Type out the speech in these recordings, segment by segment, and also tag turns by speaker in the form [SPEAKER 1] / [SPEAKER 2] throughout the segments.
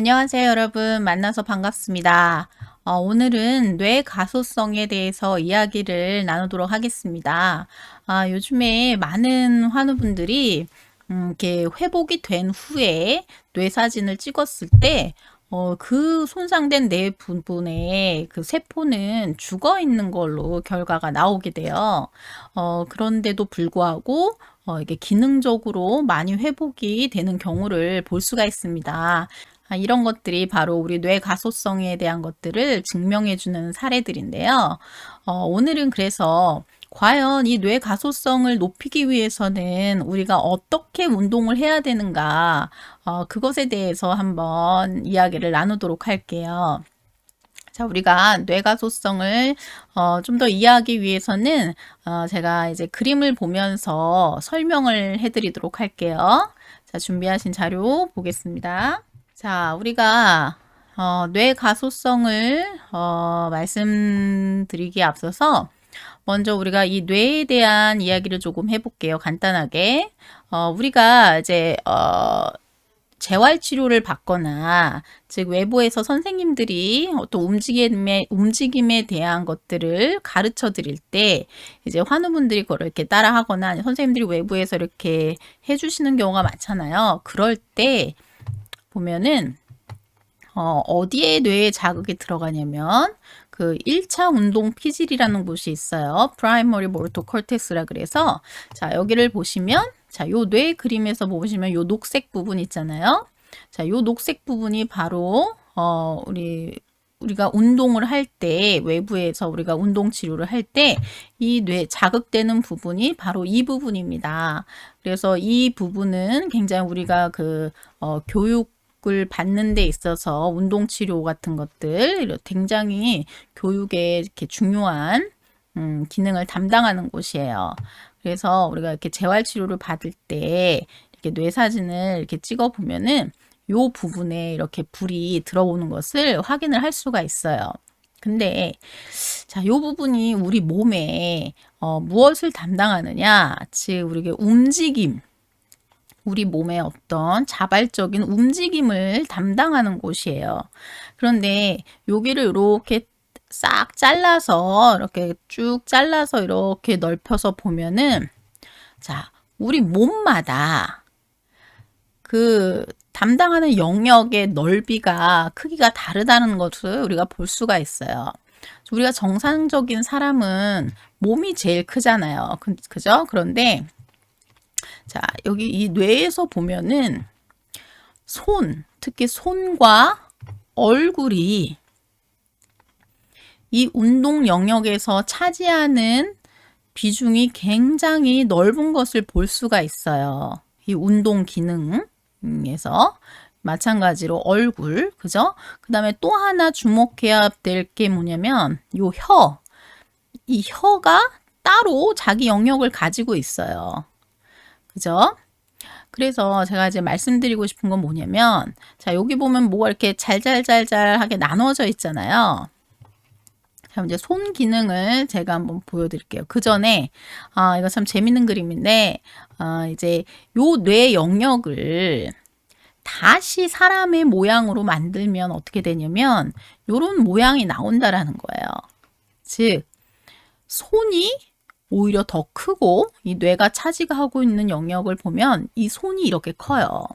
[SPEAKER 1] 안녕하세요, 여러분. 만나서 반갑습니다. 오늘은 뇌 가소성에 대해서 이야기를 나누도록 하겠습니다. 요즘에 많은 환우분들이 이렇게 회복이 된 후에 뇌 사진을 찍었을 때 그 손상된 뇌 부분에 그 세포는 죽어 있는 걸로 결과가 나오게 돼요. 그런데도 불구하고 이게 기능적으로 많이 회복이 되는 경우를 볼 수가 있습니다. 이런 것들이 바로 우리 뇌 가소성에 대한 것들을 증명해주는 사례들인데요. 오늘은 그래서 과연 이 뇌 가소성을 높이기 위해서는 우리가 어떻게 운동을 해야 되는가, 그것에 대해서 한번 이야기를 나누도록 할게요. 자, 우리가 뇌가소성을 좀 더 이해하기 위해서는 제가 이제 그림을 보면서 설명을 해드리도록 할게요. 자, 준비하신 자료 보겠습니다. 자, 우리가 뇌 가소성을 말씀드리기에 앞서서 먼저 우리가 이 뇌에 대한 이야기를 조금 해볼게요. 간단하게. 우리가 이제 재활 치료를 받거나 즉 외부에서 선생님들이 어떤 움직임에 대한 것들을 가르쳐 드릴 때 이제 환우분들이 그걸 이렇게 따라 하거나 선생님들이 외부에서 이렇게 해주시는 경우가 많잖아요. 그럴 때 보면은 어디에 뇌에 자극이 들어가냐면 그 1차 운동 피질이라는 곳이 있어요. 프라이머리 모터 콜텍스라 그래서 자, 여기를 보시면 자, 요 뇌 그림에서 보시면 요 녹색 부분 있잖아요. 자, 요 녹색 부분이 바로 우리가 운동을 할 때 외부에서 우리가 운동 치료를 할 때 이 뇌 자극되는 부분이 바로 이 부분입니다. 그래서 이 부분은 굉장히 우리가 그 교육을 받는 데 있어서 운동 치료 같은 것들 굉장히 교육에 이렇게 중요한 기능을 담당하는 곳이에요. 그래서 우리가 이렇게 재활 치료를 받을 때 이렇게 뇌 사진을 이렇게 찍어 보면은 요 부분에 이렇게 불이 들어오는 것을 확인을 할 수가 있어요. 근데 자, 요 부분이 우리 몸에 무엇을 담당하느냐? 즉 우리가 움직임, 우리 몸의 어떤 자발적인 움직임을 담당하는 곳이에요. 그런데 여기를 이렇게 싹 잘라서 이렇게 쭉 잘라서 이렇게 넓혀서 보면은 자, 우리 몸마다 그 담당하는 영역의 넓이가 크기가 다르다는 것을 우리가 볼 수가 있어요. 우리가 정상적인 사람은 몸이 제일 크잖아요. 그죠? 그런데 자, 여기 이 뇌에서 보면은 특히 손과 얼굴이 이 운동 영역에서 차지하는 비중이 굉장히 넓은 것을 볼 수가 있어요. 이 운동 기능에서 마찬가지로 얼굴, 그죠? 그 다음에 또 하나 주목해야 될 게 뭐냐면 요 이 혀가 따로 자기 영역을 가지고 있어요. 그죠? 그래서 제가 이제 말씀드리고 싶은 건 뭐냐면 자, 여기 보면 뭐가 이렇게 잘잘잘잘하게 나눠져 있잖아요. 그럼 이제 손 기능을 제가 한번 보여드릴게요. 그 전에 이거 참 재밌는 그림인데 이제 요 뇌 영역을 다시 사람의 모양으로 만들면 어떻게 되냐면 요런 모양이 나온다라는 거예요. 즉 손이 오히려 더 크고 이 뇌가 차지하고 있는 영역을 보면 이 손이 이렇게 커요.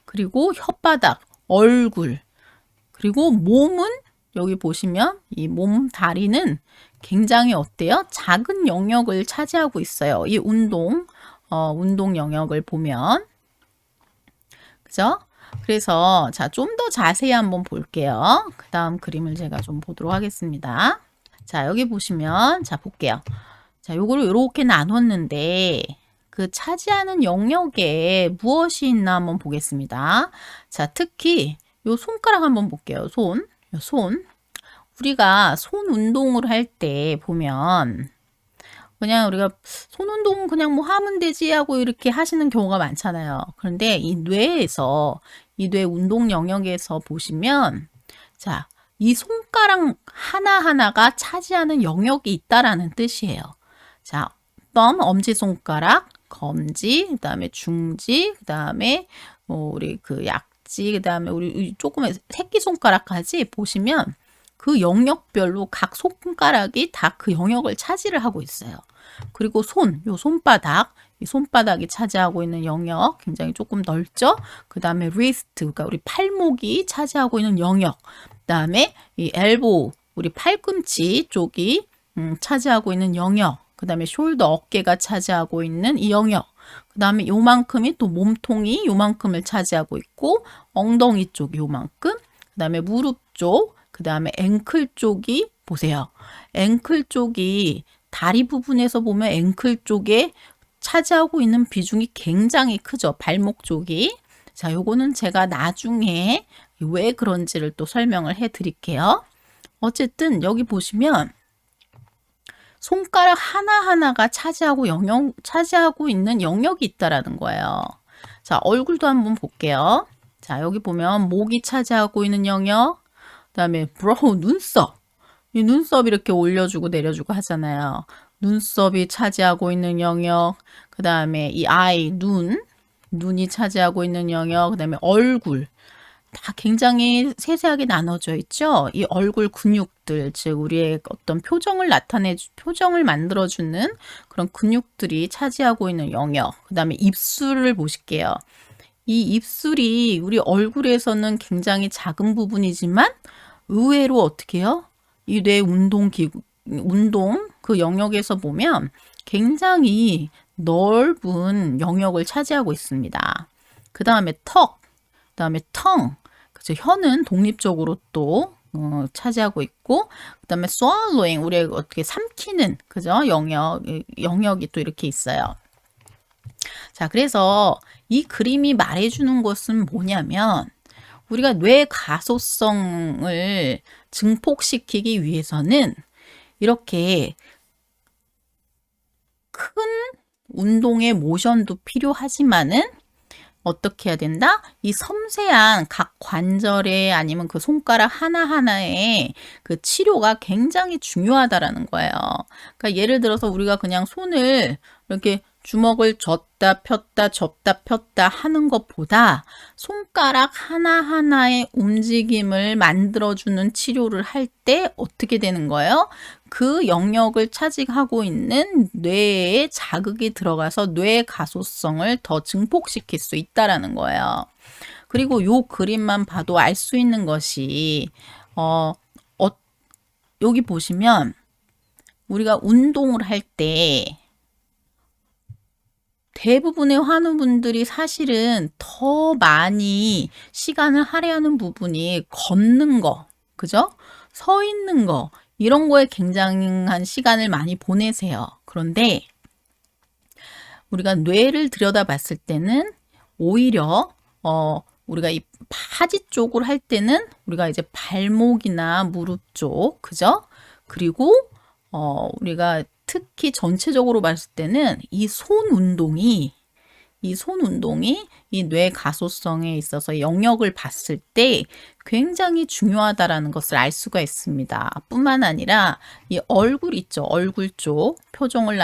[SPEAKER 1] 그리고 혓바닥, 얼굴, 그리고 몸은 여기 보시면 이 몸 다리는 굉장히 어때요? 작은 영역을 차지하고 있어요. 이 운동 영역을 보면. 그죠? 그래서 자, 좀 더 자세히 한번 볼게요. 그 다음 그림을 제가 좀 보도록 하겠습니다. 자, 여기 보시면 자, 볼게요. 자, 요거를 이렇게 나눴는데 그 차지하는 영역에 무엇이 있나 한번 보겠습니다. 자, 특히 요 손가락 한번 볼게요. 손. 우리가 손 운동을 할 때 보면 그냥 우리가 손 운동 그냥 뭐 하면 되지 하고 이렇게 하시는 경우가 많잖아요. 그런데 이 뇌에서 이 뇌 운동 영역에서 보시면 자, 이 손가락 하나하나가 차지하는 영역이 있다라는 뜻이에요. 자, 엄지손가락, 검지, 그 다음에 중지, 그 다음에 우리 그 손가락까지, 그 다음에 우리 조금의 새끼손가락까지 보시면 그 영역별로 각 손가락이 다 그 영역을 차지를 하고 있어요. 그리고 요 손바닥, 이 손바닥이 차지하고 있는 영역 굉장히 조금 넓죠? 그 다음에 wrist, 그러니까 우리 팔목이 차지하고 있는 영역, 그 다음에 이 elbow, 우리 팔꿈치 쪽이 차지하고 있는 영역, 그 다음에 숄더, 어깨가 차지하고 있는 이 영역, 그 다음에 요만큼이 또 몸통이 요만큼을 차지하고 있고, 엉덩이 쪽 요만큼, 그 다음에 무릎 쪽, 그 다음에 앵클 쪽이 보세요. 앵클 쪽이 다리 부분에서 보면 앵클 쪽에 차지하고 있는 비중이 굉장히 크죠. 발목 쪽이. 자, 요거는 제가 나중에 왜 그런지를 또 설명을 해 드릴게요. 어쨌든 여기 보시면 손가락 하나하나가 차지하고 있는 영역이 있다라는 거예요. 자, 얼굴도 한번 볼게요. 자, 여기 보면 목이 차지하고 있는 영역, 그다음에 브로우, 눈썹. 이 눈썹 이렇게 올려주고 내려주고 하잖아요. 눈썹이 차지하고 있는 영역, 그다음에 이 아이, 눈이 차지하고 있는 영역, 그다음에 얼굴. 다 굉장히 세세하게 나눠져 있죠. 이 얼굴 근육들, 즉 우리의 어떤 표정을 표정을 만들어주는 그런 근육들이 차지하고 있는 영역. 그다음에 입술을 보실게요. 이 입술이 우리 얼굴에서는 굉장히 작은 부분이지만 의외로 어떻게 해요? 이 뇌 운동 그 영역에서 보면 굉장히 넓은 영역을 차지하고 있습니다. 그 다음에 턱, 그 다음에 텅, 그죠? 혀는 독립적으로 또 차지하고 있고, 그 다음에 swallowing, 우리가 어떻게 삼키는, 그죠? 영역이 또 이렇게 있어요. 자, 그래서 이 그림이 말해주는 것은 뭐냐면, 우리가 뇌 가소성을 증폭시키기 위해서는 이렇게 큰 운동의 모션도 필요하지만은 어떻게 해야 된다? 이 섬세한 각 관절에 아니면 그 손가락 하나하나의 그 치료가 굉장히 중요하다라는 거예요. 그러니까 예를 들어서 우리가 그냥 손을 이렇게 주먹을 줬다 폈다 하는 것보다 손가락 하나하나의 움직임을 만들어주는 치료를 할 때 어떻게 되는 거예요? 그 영역을 차지하고 있는 뇌에 자극이 들어가서 뇌 가소성을 더 증폭시킬 수 있다라는 거예요. 그리고 요 그림만 봐도 알 수 있는 것이 여기 보시면 우리가 운동을 할 때 대부분의 환우분들이 사실은 더 많이 시간을 할애하는 부분이 걷는 거, 그죠? 서 있는 거, 이런 거에 굉장한 시간을 많이 보내세요. 그런데 우리가 뇌를 들여다봤을 때는 오히려 우리가 이 하지 쪽을 할 때는 우리가 이제 발목이나 무릎 쪽, 그죠? 그리고 우리가 특히 전체적으로 봤을 때는 이 손 운동이 이 뇌 가소성에 있어서 영역을 봤을 때 굉장히 중요하다라는 것을 알 수가 있습니다. 뿐만 아니라 이 얼굴 있죠. 얼굴 쪽 표정을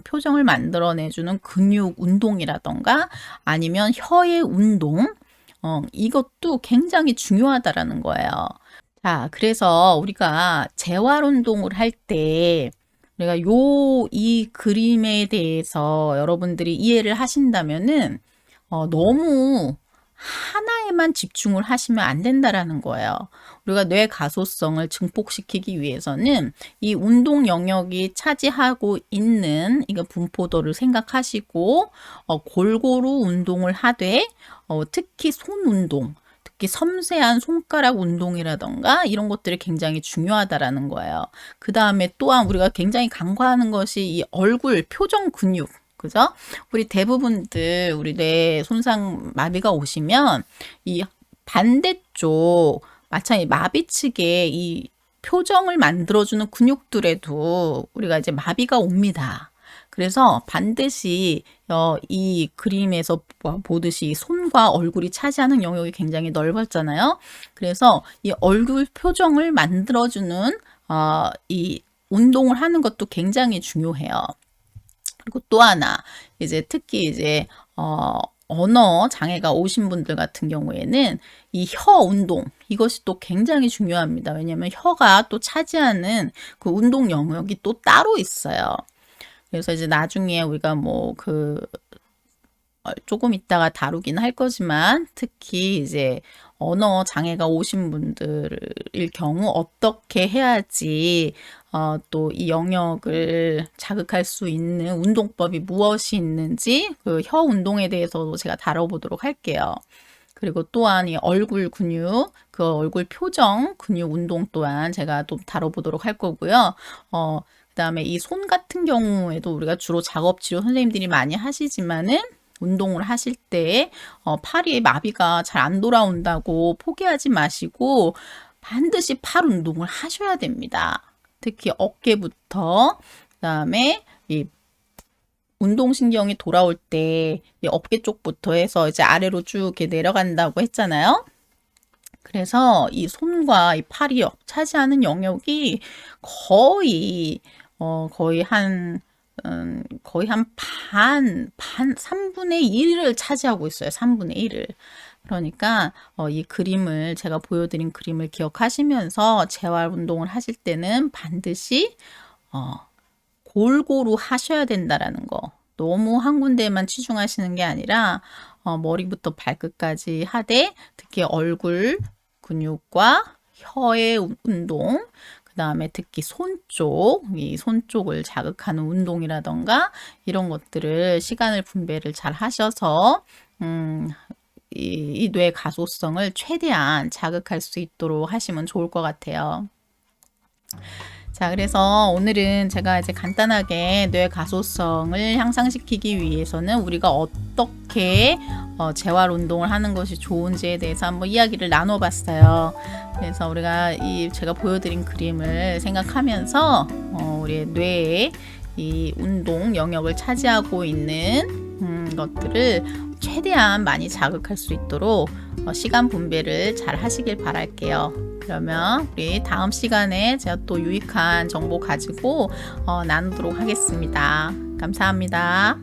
[SPEAKER 1] 표정을 만들어내주는 근육 운동이라던가 아니면 혀의 운동, 이것도 굉장히 중요하다라는 거예요. 자, 그래서 우리가 재활 운동을 할 때 우리가 이 그림에 대해서 여러분들이 이해를 하신다면은 너무 하나에만 집중을 하시면 안 된다라는 거예요. 우리가 뇌 가소성을 증폭시키기 위해서는 이 운동 영역이 차지하고 있는 이거 분포도를 생각하시고 골고루 운동을 하되 특히 손 운동, 특히 섬세한 손가락 운동이라던가 이런 것들이 굉장히 중요하다라는 거예요. 그 다음에 또한 우리가 굉장히 간과하는 것이 이 얼굴 표정 근육, 그죠? 우리 대부분들 우리 뇌 손상 마비가 오시면 이 반대쪽 마찬가지 마비 측에 이 표정을 만들어주는 근육들에도 우리가 이제 마비가 옵니다. 그래서 반드시 이 그림에서 보듯이 손과 얼굴이 차지하는 영역이 굉장히 넓었잖아요. 그래서 이 얼굴 표정을 만들어주는 이 운동을 하는 것도 굉장히 중요해요. 그리고 또 하나 이제 특히 이제 언어 장애가 오신 분들 같은 경우에는 이 혀 운동 이것이 또 굉장히 중요합니다. 왜냐하면 혀가 또 차지하는 그 운동 영역이 또 따로 있어요. 그래서 이제 나중에 우리가 조금 이따가 다루긴 할 거지만 특히 이제 언어 장애가 오신 분들일 경우 어떻게 해야지 또 이 영역을 자극할 수 있는 운동법이 무엇이 있는지 그 혀 운동에 대해서도 제가 다뤄보도록 할게요. 그리고 또한 이 얼굴 근육, 그 얼굴 표정 근육 운동 또한 제가 또 다뤄보도록 할 거고요. 그다음에 이 손 같은 경우에도 우리가 주로 작업 치료 선생님들이 많이 하시지만은 운동을 하실 때 팔이 마비가 잘 안 돌아온다고 포기하지 마시고 반드시 팔 운동을 하셔야 됩니다. 특히 어깨부터 그다음에 이 운동신경이 돌아올 때 이 어깨 쪽부터 해서 이제 아래로 쭉 이렇게 내려간다고 했잖아요. 그래서 이 손과 이 팔이 차지하는 영역이 거의 거의 한 3분의 1을 차지하고 있어요. 3분의 1을. 그러니까 이 그림을 제가 보여드린 그림을 기억하시면서 재활 운동을 하실 때는 반드시 골고루 하셔야 된다라는 거. 너무 한 군데에만 치중하시는 게 아니라 머리부터 발끝까지 하되 특히 얼굴 근육과 혀의 운동, 그 다음에 특히 이 손 쪽을 자극하는 운동이라던가 이런 것들을 시간을 분배를 잘 하셔서 이 뇌 가소성을 최대한 자극할 수 있도록 하시면 좋을 것 같아요. 자, 그래서 오늘은 제가 이제 간단하게 뇌 가소성을 향상시키기 위해서는 우리가 어떻게 재활 운동을 하는 것이 좋은지에 대해서 한번 이야기를 나눠봤어요. 그래서 우리가 제가 보여드린 그림을 생각하면서 우리 뇌의 이 운동 영역을 차지하고 있는 것들을 최대한 많이 자극할 수 있도록 시간 분배를 잘 하시길 바랄게요. 그러면 우리 다음 시간에 제가 또 유익한 정보 가지고 나누도록 하겠습니다. 감사합니다.